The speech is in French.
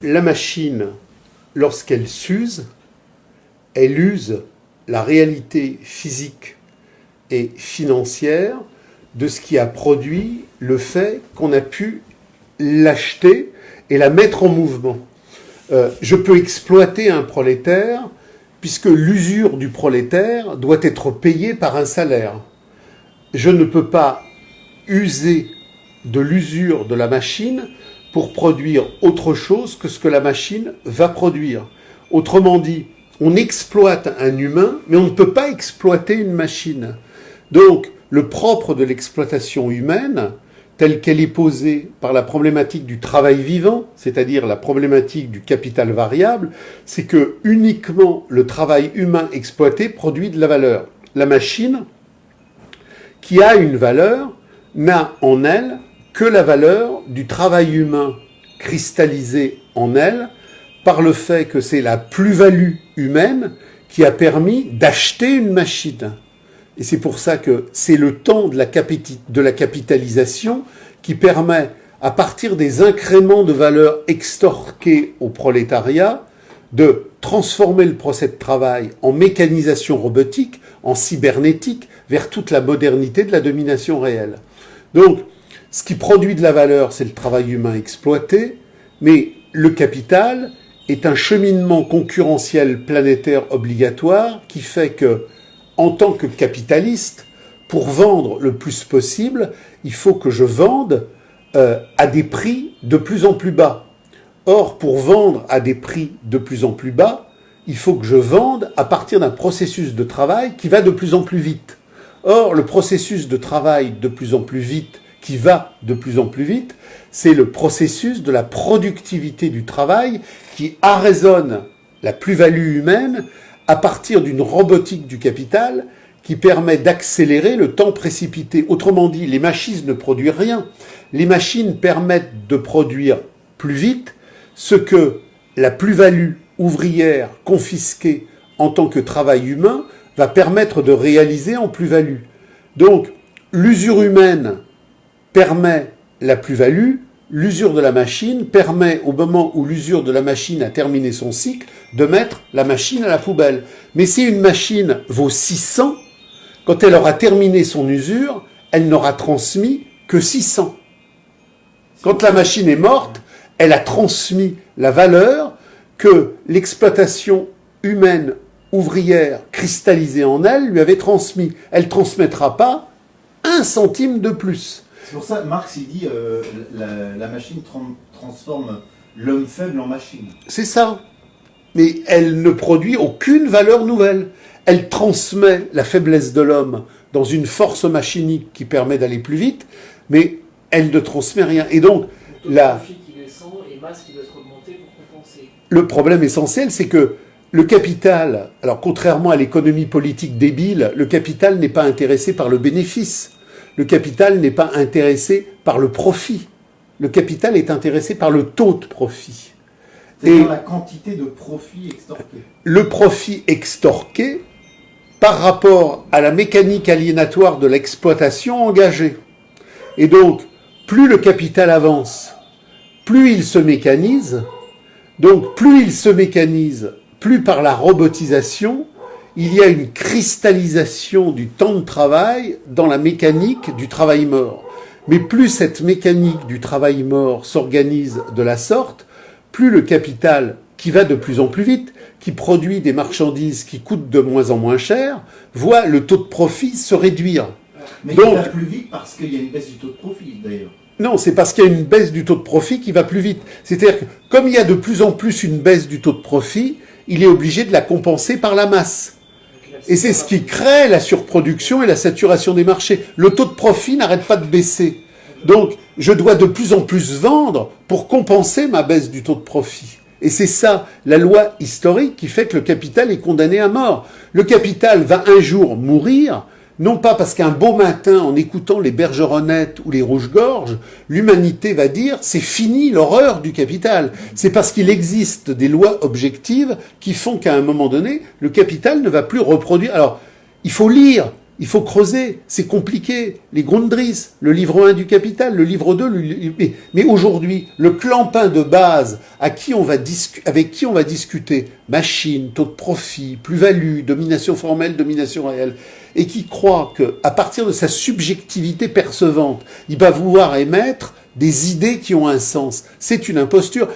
La machine, lorsqu'elle s'use, elle use la réalité physique et financière de ce qui a produit le fait qu'on a pu l'acheter et la mettre en mouvement. Je peux exploiter un prolétaire puisque l'usure du prolétaire doit être payée par un salaire. Je ne peux pas user de l'usure de la machine pour produire autre chose que ce que la machine va produire. Autrement dit, on exploite un humain, mais on ne peut pas exploiter une machine. Donc, le propre de l'exploitation humaine, telle qu'elle est posée par la problématique du travail vivant, c'est-à-dire la problématique du capital variable, c'est que uniquement le travail humain exploité produit de la valeur. La machine, qui a une valeur, n'a en elle que la valeur du travail humain cristallisé en elle par le fait que c'est la plus-value humaine qui a permis d'acheter une machine. Et c'est pour ça que c'est le temps de la capitalisation qui permet, à partir des incréments de valeur extorqués au prolétariat, de transformer le procès de travail en mécanisation robotique, en cybernétique, vers toute la modernité de la domination réelle. Donc, ce qui produit de la valeur, c'est le travail humain exploité, mais le capital est un cheminement concurrentiel planétaire obligatoire qui fait que, en tant que capitaliste, pour vendre le plus possible, il faut que je vende à des prix de plus en plus bas. Or, pour vendre à des prix de plus en plus bas, il faut que je vende à partir d'un processus de travail qui va de plus en plus vite. Or, le processus de travail de plus en plus vite, qui va de plus en plus vite, c'est le processus de la productivité du travail qui arraisonne la plus-value humaine à partir d'une robotique du capital qui permet d'accélérer le temps précipité. Autrement dit, les machines ne produisent rien. Les machines permettent de produire plus vite ce que la plus-value ouvrière confisquée en tant que travail humain va permettre de réaliser en plus-value. Donc, l'usure humaine permet la plus-value, l'usure de la machine permet, au moment où l'usure de la machine a terminé son cycle, de mettre la machine à la poubelle. Mais si une machine vaut 600, quand elle aura terminé son usure, elle n'aura transmis que 600. Quand la machine est morte, elle a transmis la valeur que l'exploitation humaine ouvrière cristallisée en elle lui avait transmis. Elle ne transmettra pas un centime de plus. C'est pour ça que Marx il dit la machine transforme l'homme faible en machine. C'est ça. Mais elle ne produit aucune valeur nouvelle. Elle transmet la faiblesse de l'homme dans une force machinique qui permet d'aller plus vite, mais elle ne transmet rien. Et donc, le problème essentiel, c'est que le capital, alors contrairement à l'économie politique débile, le capital n'est pas intéressé par le bénéfice. Le capital n'est pas intéressé par le profit. Le capital est intéressé par le taux de profit. C'est-à-dire la quantité de profit extorqué. Le profit extorqué par rapport à la mécanique aliénatoire de l'exploitation engagée. Et donc, plus le capital avance, plus il se mécanise. Donc, plus il se mécanise, plus par la robotisation, il y a une cristallisation du temps de travail dans la mécanique du travail mort. Mais plus cette mécanique du travail mort s'organise de la sorte, plus le capital, qui va de plus en plus vite, qui produit des marchandises qui coûtent de moins en moins cher, voit le taux de profit se réduire. Mais donc, il va plus vite parce qu'il y a une baisse du taux de profit, d'ailleurs. Non, c'est parce qu'il y a une baisse du taux de profit qui va plus vite. C'est-à-dire que, comme il y a de plus en plus une baisse du taux de profit, il est obligé de la compenser par la masse. Et c'est ce qui crée la surproduction et la saturation des marchés. Le taux de profit n'arrête pas de baisser. Donc, je dois de plus en plus vendre pour compenser ma baisse du taux de profit. Et c'est ça, la loi historique qui fait que le capital est condamné à mort. Le capital va un jour mourir, non pas parce qu'un beau matin, en écoutant les Bergeronnettes ou les Rouge-Gorge, l'humanité va dire « c'est fini l'horreur du capital ». C'est parce qu'il existe des lois objectives qui font qu'à un moment donné, le capital ne va plus reproduire. Alors, il faut lire Il faut creuser, c'est compliqué. Les Grundrisse, le livre 1 du Capital, le livre 2, mais aujourd'hui, le clampin de base avec qui on va discuter, machine, taux de profit, plus-value, domination formelle, domination réelle, et qui croit qu'à partir de sa subjectivité percevante, il va vouloir émettre des idées qui ont un sens. C'est une imposture.